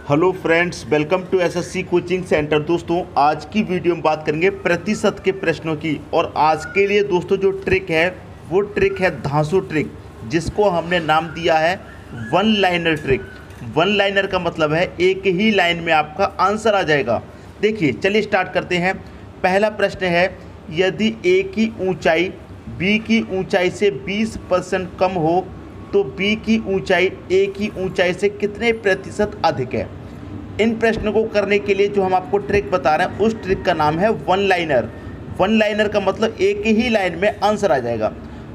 Hello friends, welcome to SSC coaching centre. दोस्तों, आज की वीडियो में बात करेंगे प्रतिशत के प्रश्नों की। और आज के लिए दोस्तों जो ट्रिक है वो ट्रिक है धांसू ट्रिक, जिसको हमने नाम दिया है one liner trick. One liner का मतलब है एक ही लाइन में आपका आंसर आ जाएगा। देखिए, चलिए स्टार्ट करते हैं। पहला प्रश्न है, यदि ए की ऊंचाई बी की ऊंचाई से 20% कम हो तो बी की ऊंचाई ए की ऊंचाई से कितने प्रतिशत अधिक है। इन प्रश्नों को करने के लिए जो हम आपको ट्रिक बता रहे हैं उस ट्रिक का नाम है वन लाइनर। वन लाइनर का मतलब एक ही लाइन में आंसर आ जाएगा।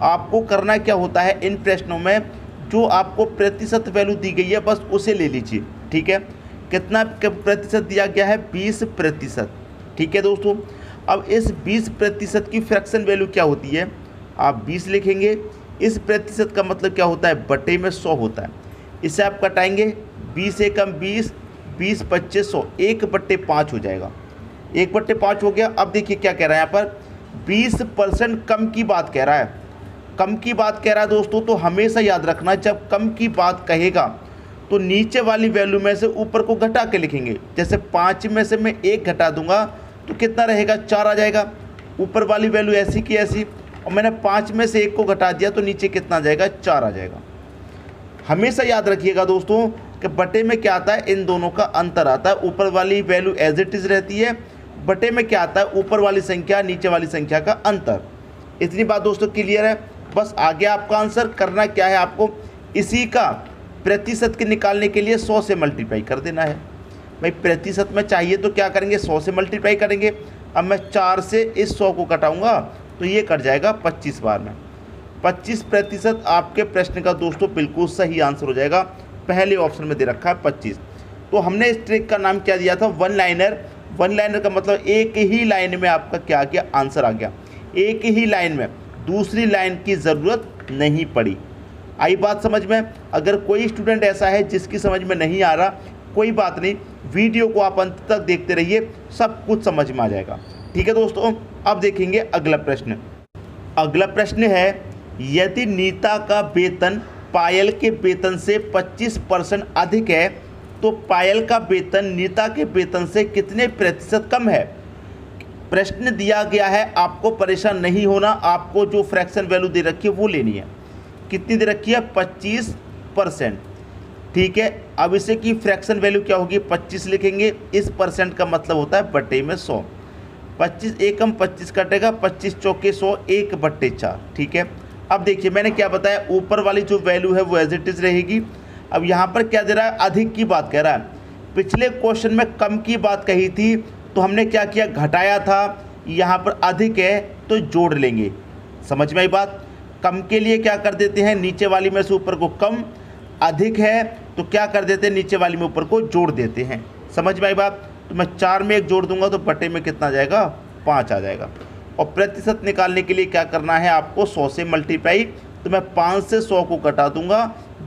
आपको करना क्या होता है, इन प्रश्नों में जो आपको प्रतिशत वैल्यू दी गई है बस उसे ले लीजिए। ठीक है, कितना प्रतिशत दिया गया है? 20%। ठीक है दोस्तों, अब इस 20% की फ्रैक्शन वैल्यू क्या होती है? आप 20 लिखेंगे। इस प्रतिशत का मतलब क्या होता है? बटे में 100 होता है। इसे आप कटाएंगे, 20 एकम 20, 20 25 100, 1/5 हो जाएगा। 1/5 हो गया। अब देखिए क्या कह रहा है यहाँ पर, 20% कम की बात कह रहा है। कम की बात कह रहा है दोस्तों, तो हमेशा याद रखना, जब कम की बात कहेगा तो नीचे वाली वैल्यू में से ऊपर को घटा के लिखेंगे। जैसे 5 में से मैं 1 घटा दूंगा तो कितना रहेगा? 4 आ जाएगा। ऊपर वाली वैल्यू ऐसी की ऐसी, और मैंने 5 में से 1 को घटा दिया तो नीचे कितना आ जाएगा? 4 आ जाएगा। हमेशा याद रखिएगा दोस्तों कि बटे में क्या आता है? इन दोनों का अंतर आता है। ऊपर वाली वैल्यू एज इट इज रहती है, बटे में क्या आता है? ऊपर वाली संख्या नीचे वाली संख्या का अंतर। इतनी बात दोस्तों क्लियर है? बस आगे आपका आंसर करना क्या है, आपको इसी का प्रतिशत के निकालने के लिए 100 से मल्टीप्लाई कर देना है। भाई प्रतिशत में चाहिए तो क्या करेंगे? 100 से मल्टीप्लाई करेंगे। अब मैं 4 से इस 100 को घटाऊंगा तो ये कट जाएगा 25 बार में। 25% आपके प्रश्न का दोस्तों बिल्कुल सही आंसर हो जाएगा। पहले ऑप्शन में दे रखा है 25। तो हमने इस ट्रिक का नाम क्या दिया था? One liner. वन लाइनर का मतलब एक ही लाइन में आपका क्या गया? आंसर आ गया। एक ही लाइन में, दूसरी लाइन की ज़रूरत नहीं पड़ी। आई बात समझ में? अगर कोई स्टूडेंट ऐसा है जिसकी समझ में नहीं आ रहा, कोई बात नहीं, वीडियो को आप अंत तक देखते रहिए, सब कुछ समझ में आ जाएगा। ठीक है दोस्तों, अब देखेंगे अगला प्रश्न। अगला प्रश्न है, यदि नीता का वेतन पायल के वेतन से 25% अधिक है तो पायल का वेतन नीता के वेतन से कितने प्रतिशत कम है। प्रश्न दिया गया है, आपको परेशान नहीं होना। आपको जो फ्रैक्शन वैल्यू दे रखी है वो लेनी है। कितनी दे रखी है? 25%। ठीक है, अब इसे की फ्रैक्शन वैल्यू क्या होगी? 25 लिखेंगे। इस परसेंट का मतलब होता है बटे में 100। 25 एकम 25 कटेगा, 25 चौके 100, 1/4। ठीक है, अब देखिए मैंने क्या बताया, ऊपर वाली जो वैल्यू है वो एज इट इज रहेगी। अब यहाँ पर क्या दे रहा है? अधिक की बात कह रहा है। पिछले क्वेश्चन में कम की बात कही थी तो हमने क्या किया? घटाया था। यहाँ पर अधिक है तो जोड़ लेंगे। समझ में आई बात? कम के लिए क्या कर देते हैं? नीचे वाली में से ऊपर को कम। अधिक है तो क्या कर देते हैं? नीचे वाली में ऊपर को जोड़ देते हैं। समझ में आई बात? तो मैं 4 में 1 जोड़ दूंगा तो बटे में कितना आ जाएगा? 5 आ जाएगा। और प्रतिशत निकालने के लिए क्या करना है आपको? 100 से मल्टीप्लाई। तो मैं 5 से 100 को कटा दूंगा,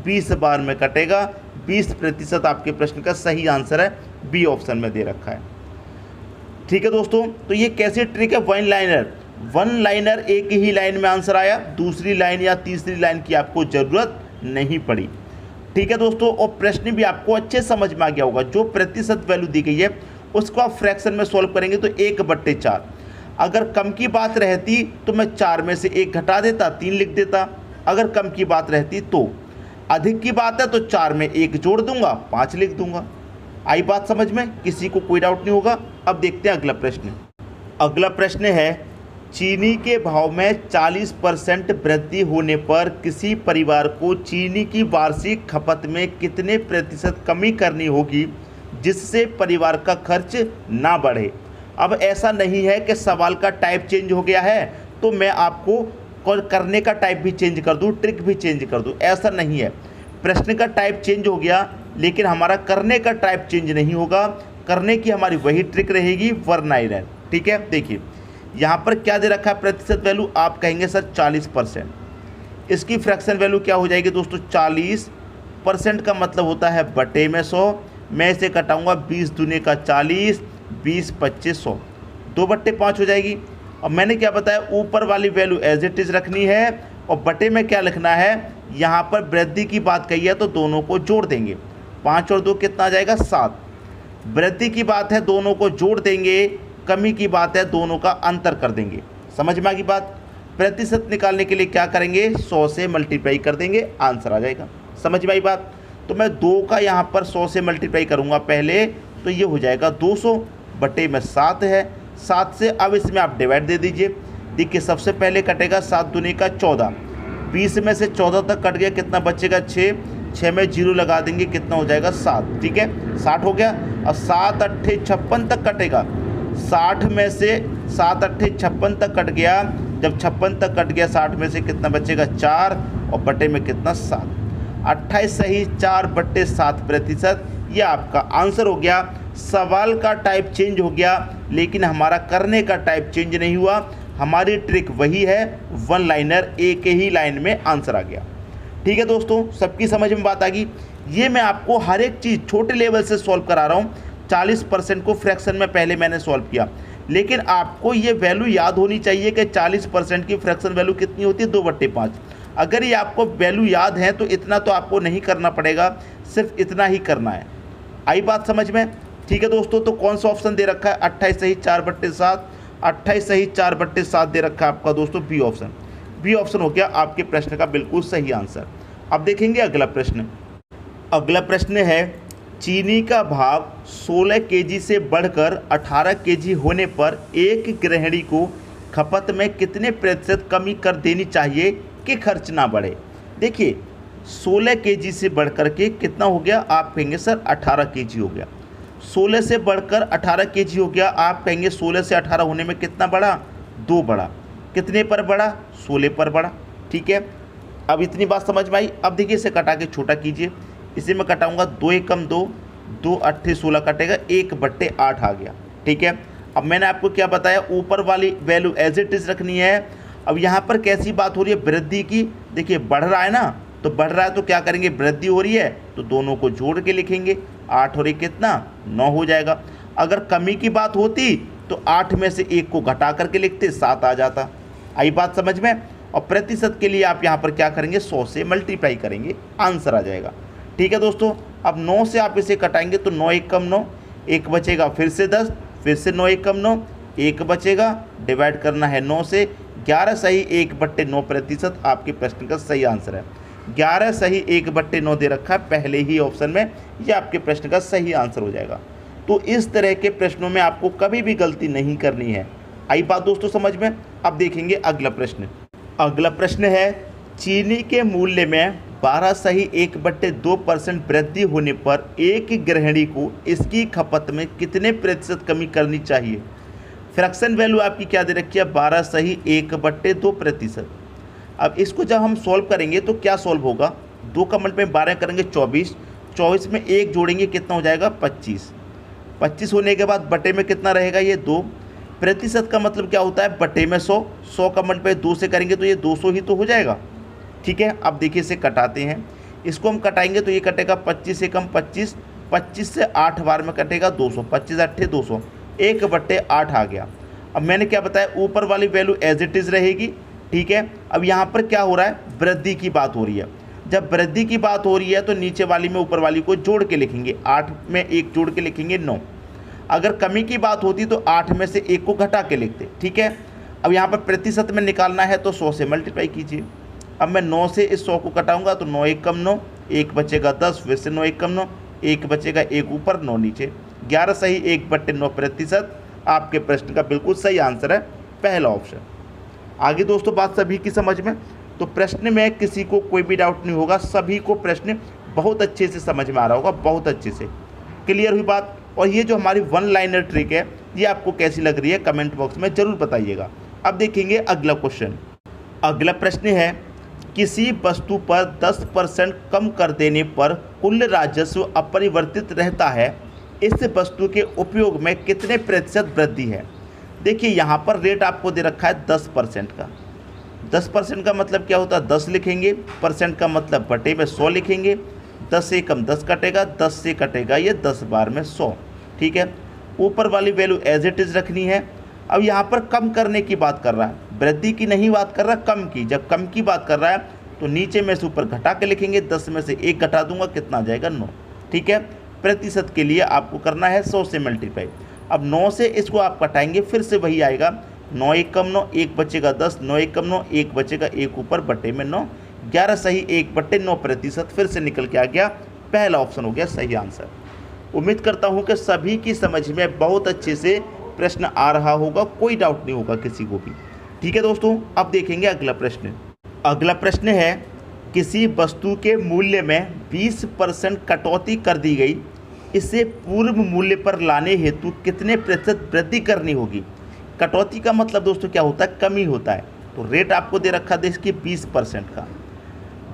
20 बार में कटेगा। 20% आपके प्रश्न का सही आंसर है, बी ऑप्शन में दे रखा है। ठीक है दोस्तों, तो ये कैसी ट्रिक है? One liner. वन लाइनर, एक ही लाइन में आंसर आया, दूसरी लाइन या तीसरी लाइन की आपको ज़रूरत नहीं पड़ी। ठीक है दोस्तों, और प्रश्न भी आपको अच्छे समझ में आ गया होगा। जो प्रतिशत वैल्यू दी गई है उसको आप फ्रैक्शन में सॉल्व करेंगे तो 1/4। अगर कम की बात रहती तो मैं 4 में से 1 घटा देता, 3 लिख देता। अगर कम की बात रहती तो, अधिक की बात है तो 4 में 1 जोड़ दूंगा, 5 लिख दूंगा। आई बात समझ में? किसी को कोई डाउट नहीं होगा? अब देखते हैं अगला प्रश्न। अगला प्रश्न है, चीनी के भाव में 40% वृद्धि होने पर किसी परिवार को चीनी की वार्षिक खपत में कितने प्रतिशत कमी करनी होगी जिससे परिवार का खर्च ना बढ़े। अब ऐसा नहीं है कि सवाल का टाइप चेंज हो गया है तो मैं आपको करने का टाइप भी चेंज कर दूं, ट्रिक भी चेंज कर दूं, ऐसा नहीं है। प्रश्न का टाइप चेंज हो गया लेकिन हमारा करने का टाइप चेंज नहीं होगा। करने की हमारी वही ट्रिक रहेगी, वन लाइनर। ठीक है, देखिए यहाँ पर क्या दे रखा है प्रतिशत वैल्यू? आप कहेंगे सर 40%। इसकी फ्रैक्शन वैल्यू क्या हो जाएगी दोस्तों? 40% का मतलब होता है बटे में 100। मैं इसे कटाऊंगा, 20 दूने का 40, 20 25 100, 2/5 हो जाएगी। और मैंने क्या बताया? ऊपर वाली वैल्यू एज इट इज रखनी है और बटे में क्या लिखना है? यहाँ पर वृद्धि की बात कही है तो दोनों को जोड़ देंगे। 5 और 2 कितना आ जाएगा 7। वृद्धि की बात है दोनों को जोड़ देंगे, कमी की बात है दोनों का अंतर कर देंगे। समझ में आ गई बात। प्रतिशत निकालने के लिए क्या करेंगे, 100 से मल्टीप्लाई कर देंगे, आंसर आ जाएगा। समझ में आई बात। तो मैं 2 का यहाँ पर 100 से मल्टीप्लाई करूँगा पहले, तो ये हो जाएगा 200 बटे में 7 है। 7 से अब इसमें आप डिवाइड दे दीजिए। देखिए सबसे पहले कटेगा 7 दूनी का 14, 20 में से 14 तक कट गया, कितना बचेगा 6, 6 में 0 लगा देंगे, कितना हो जाएगा 7। ठीक है 60 हो गया। और 7 अट्ठे 56 तक कटेगा, 60 में से 7 अट्ठे 56 तक कट गया। जब 56 तक कट गया 60 में से कितना बचेगा 4 और बटे में कितना 7। 28 सही 4 बटे 7 प्रतिशत, यह आपका आंसर हो गया। सवाल का टाइप चेंज हो गया लेकिन हमारा करने का टाइप चेंज नहीं हुआ। हमारी ट्रिक वही है, वन लाइनर, एक ही लाइन में आंसर आ गया। ठीक है दोस्तों, सबकी समझ में बात आ गई। ये मैं आपको हर एक चीज़ छोटे लेवल से सॉल्व करा रहा हूँ। 40% को फ्रैक्शन में पहले मैंने सॉल्व किया, लेकिन आपको ये वैल्यू याद होनी चाहिए कि 40% की फ्रैक्शन वैल्यू कितनी होती है, 2/5। अगर ये आपको वैल्यू याद है तो इतना तो आपको नहीं करना पड़ेगा, सिर्फ इतना ही करना है। आई बात समझ में। ठीक है दोस्तों, तो कौन सा ऑप्शन दे रखा है, 28 सही 4/7, 28 सही 4/7 दे रखा है आपका दोस्तों बी ऑप्शन। बी ऑप्शन हो गया आपके प्रश्न का बिल्कुल सही आंसर। अब देखेंगे अगला प्रश्न। अगला प्रश्न है, चीनी का भाव 16 केजी से बढ़कर 18 केजी होने पर एक गृहिणी को खपत में कितने प्रतिशत कमी कर देनी चाहिए कि खर्च ना बढ़े। देखिए 16 केजी से बढ़कर के कितना हो गया, आप कहेंगे सर 18 केजी हो गया। 16 से बढ़कर 18 केजी हो गया, आप कहेंगे 16 से 18 होने में कितना बढ़ा, 2 बढ़ा। कितने पर बढ़ा, 16 पर बढ़ा। ठीक है, अब इतनी बात समझ में आई। अब देखिए इसे कटा के छोटा कीजिए, इसे मैं कटाऊंगा 2 एकम 2, 2 अट्ठे 16 कटेगा, 1/8 आ गया। ठीक है, अब मैंने आपको क्या बताया, ऊपर वाली वैल्यू एज इट इज रखनी है। अब यहाँ पर कैसी बात हो रही है, वृद्धि की। देखिए बढ़ रहा है ना, तो बढ़ रहा है तो क्या करेंगे, वृद्धि हो रही है तो दोनों को जोड़ के लिखेंगे, 8 और 1 कितना 9 हो जाएगा। अगर कमी की बात होती तो 8 में से 1 को घटा करके लिखते, 7 आ जाता। आई बात समझ में। और प्रतिशत के लिए आप यहाँ पर क्या करेंगे, 100 से मल्टीप्लाई करेंगे, आंसर आ जाएगा। ठीक है दोस्तों, अब 9 से आप इसे कटाएंगे तो 9 एकम 9, 1 बचेगा, फिर से 10, फिर से 9 एकम 9, 1 बचेगा, डिवाइड करना है 9 से। 11 सही 1/9 प्रतिशत आपके प्रश्न का सही आंसर है। 11 सही 1/9 दे रखा है पहले ही ऑप्शन में, यह आपके प्रश्न का सही आंसर हो जाएगा। तो इस तरह के प्रश्नों में आपको कभी भी गलती नहीं करनी है। आई बात दोस्तों समझ में। अब देखेंगे अगला प्रश्न। अगला प्रश्न है, चीनी के मूल्य में 12 सही 1/2% वृद्धि होने पर एक गृहिणी को इसकी खपत में कितने प्रतिशत कमी करनी चाहिए। फ्रैक्शन वैल्यू आपकी क्या दे रखी है, 12 सही 1/2%। अब इसको जब हम सॉल्व करेंगे तो क्या सॉल्व होगा, 2 का मल्टीप्लाई 12 करेंगे 24, 24 में 1 जोड़ेंगे कितना हो जाएगा 25। 25 होने के बाद बटे में कितना रहेगा, ये 2। प्रतिशत का मतलब क्या होता है, बटे में 100, 100 का मल्टीप्लाई 2 से करेंगे तो ये 200 ही तो हो जाएगा। ठीक है, अब देखिए इसे कटाते हैं। इसको हम कटाएंगे तो ये कटेगा 25 एकम 25, 25 से 8 बार में कटेगा 200, 25 अट्ठे 200, 1/8 आ गया। अब मैंने क्या बताया, ऊपर वाली वैल्यू एज इट इज़ रहेगी। ठीक है, अब यहाँ पर क्या हो रहा है, वृद्धि की बात हो रही है। जब वृद्धि की बात हो रही है तो नीचे वाली में ऊपर वाली को जोड़ के लिखेंगे, 8 में 1 जोड़ के लिखेंगे 9। अगर कमी की बात होती तो 8 में से 1 को घटा के लिखते। ठीक है, अब यहाँ पर प्रतिशत में निकालना है तो 100 से मल्टीप्लाई कीजिए। अब मैं 9 से इस 100 को कटाऊंगा तो 9 एकम 9, 1 बचेगा 10, फिर से 9 एकम 9, 1 बचेगा, 1 ऊपर 9 नीचे। 11 सही 1/9 प्रतिशत आपके प्रश्न का बिल्कुल सही आंसर है, पहला ऑप्शन। आगे दोस्तों बात सभी की समझ में, तो प्रश्न में किसी को कोई भी डाउट नहीं होगा, सभी को प्रश्न बहुत अच्छे से समझ में आ रहा होगा, बहुत अच्छे से क्लियर हुई बात। और ये जो हमारी वन लाइनर ट्रिक है ये आपको कैसी लग रही है कमेंट बॉक्स में ज़रूर बताइएगा। अब देखेंगे अगला क्वेश्चन। अगला प्रश्न है, किसी वस्तु पर 10% कम कर देने पर कुल राजस्व अपरिवर्तित रहता है, इस वस्तु के उपयोग में कितने प्रतिशत वृद्धि है। देखिए यहाँ पर रेट आपको दे रखा है 10% का। 10% का मतलब क्या होता है, 10 लिखेंगे, परसेंट का मतलब बटे में 100 लिखेंगे। 10 से कम 10 कटेगा, 10 से कटेगा ये 10 बार में 100। ठीक है, ऊपर वाली वैल्यू एज इट इज़ रखनी है। अब यहाँ पर कम करने की बात कर रहा है, वृद्धि की नहीं बात कर रहा, कम की। जब कम की बात कर रहा है तो नीचे में से ऊपर घटा के लिखेंगे, 10 में से 1 घटा दूंगा, कितना आ जाएगा 9। ठीक है। प्रतिशत के लिए आपको करना है 100 से मल्टीप्लाई। अब 9 से इसको आप कटाएंगे, फिर से वही आएगा 9 एक कम 9, 1 बचेगा 10, 9 एक कम 9, 1 बचेगा 1 ऊपर बटे में 9, 11 सही 1 बटे 9 प्रतिशत फिर से निकल के आ गया। पहला ऑप्शन हो गया सही आंसर। उम्मीद करता हूं कि सभी की समझ में बहुत अच्छे से प्रश्न आ रहा होगा, कोई डाउट नहीं होगा किसी को भी। ठीक है दोस्तों, अब देखेंगे अगला प्रश्न। अगला प्रश्न है, किसी वस्तु के मूल्य में 20% कटौती कर दी गई, इसे पूर्व मूल्य पर लाने हेतु कितने प्रतिशत वृद्धि करनी होगी। कटौती का मतलब दोस्तों क्या होता है, कमी होता है। तो रेट आपको दे रखा है इसकी 20% का।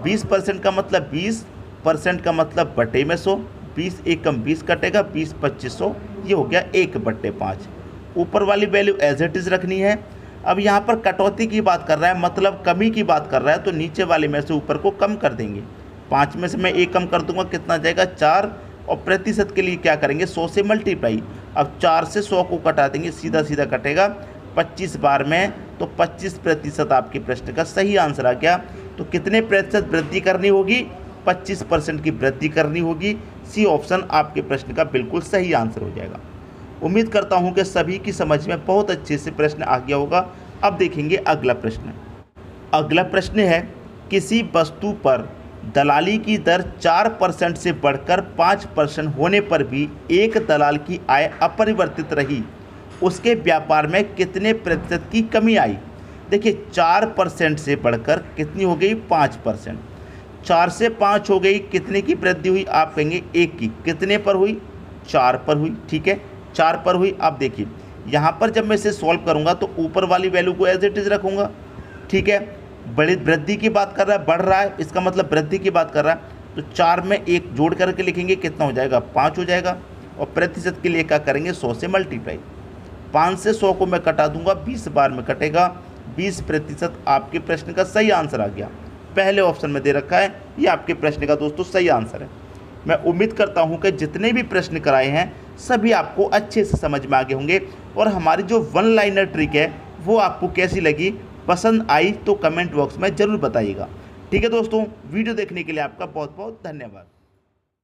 20% का मतलब 20% का मतलब बटे में 100, 20 एक कम 20 कटेगा, 20 2500, ये हो गया 1 बटे 5। ऊपर वाली वैल्यू एज इट इज़ रखनी है। अब यहाँ पर कटौती की बात कर रहा है, मतलब कमी की बात कर रहा है, तो नीचे वाले में से ऊपर को कम कर देंगे। 5 में से मैं 1 कम कर दूंगा, कितना जाएगा 4, और प्रतिशत के लिए क्या करेंगे 100 से मल्टीप्लाई। अब 4 से 100 को कटा देंगे, सीधा सीधा कटेगा 25 बार में, तो 25% आपके प्रश्न का सही आंसर आ गया। तो कितने प्रतिशत वृद्धि करनी होगी, 25% की वृद्धि करनी होगी। सी ऑप्शन आपके प्रश्न का बिल्कुल सही आंसर हो जाएगा। उम्मीद करता हूं कि सभी की समझ में बहुत अच्छे से प्रश्न आ गया होगा। अब देखेंगे अगला प्रश्न। अगला प्रश्न है, किसी वस्तु पर दलाली की दर 4% से बढ़कर 5% होने पर भी एक दलाल की आय अपरिवर्तित रही, उसके व्यापार में कितने प्रतिशत की कमी आई। देखिए 4% से बढ़कर कितनी हो गई 5%, 4 से 5 हो गई, कितने की वृद्धि हुई आप कहेंगे 1 की। कितने पर हुई 4 पर हुई, ठीक है 4 पर हुई। अब देखिए यहाँ पर जब मैं इसे सॉल्व करूँगा तो ऊपर वाली वैल्यू को एज इट इज़ रखूँगा, ठीक है। बड़ी वृद्धि की बात कर रहा है, बढ़ रहा है, इसका मतलब वृद्धि की बात कर रहा है। तो 4 में 1 जोड़ करके लिखेंगे, कितना हो जाएगा 5 हो जाएगा। और प्रतिशत के लिए क्या करेंगे 100 से मल्टीप्लाई। 5 से 100 को मैं कटा दूंगा, 20 बार में कटेगा, 20% आपके प्रश्न का सही आंसर आ गया। पहले ऑप्शन में दे रखा है, ये आपके प्रश्न का दोस्तों सही आंसर है। मैं उम्मीद करता हूं कि जितने भी प्रश्न कराए हैं सभी आपको अच्छे से समझ में आ गए होंगे। और हमारी जो 1 लाइनर ट्रिक है वो आपको कैसी लगी, पसंद आई तो कमेंट बॉक्स में ज़रूर बताइएगा। ठीक है दोस्तों, वीडियो देखने के लिए आपका बहुत बहुत धन्यवाद।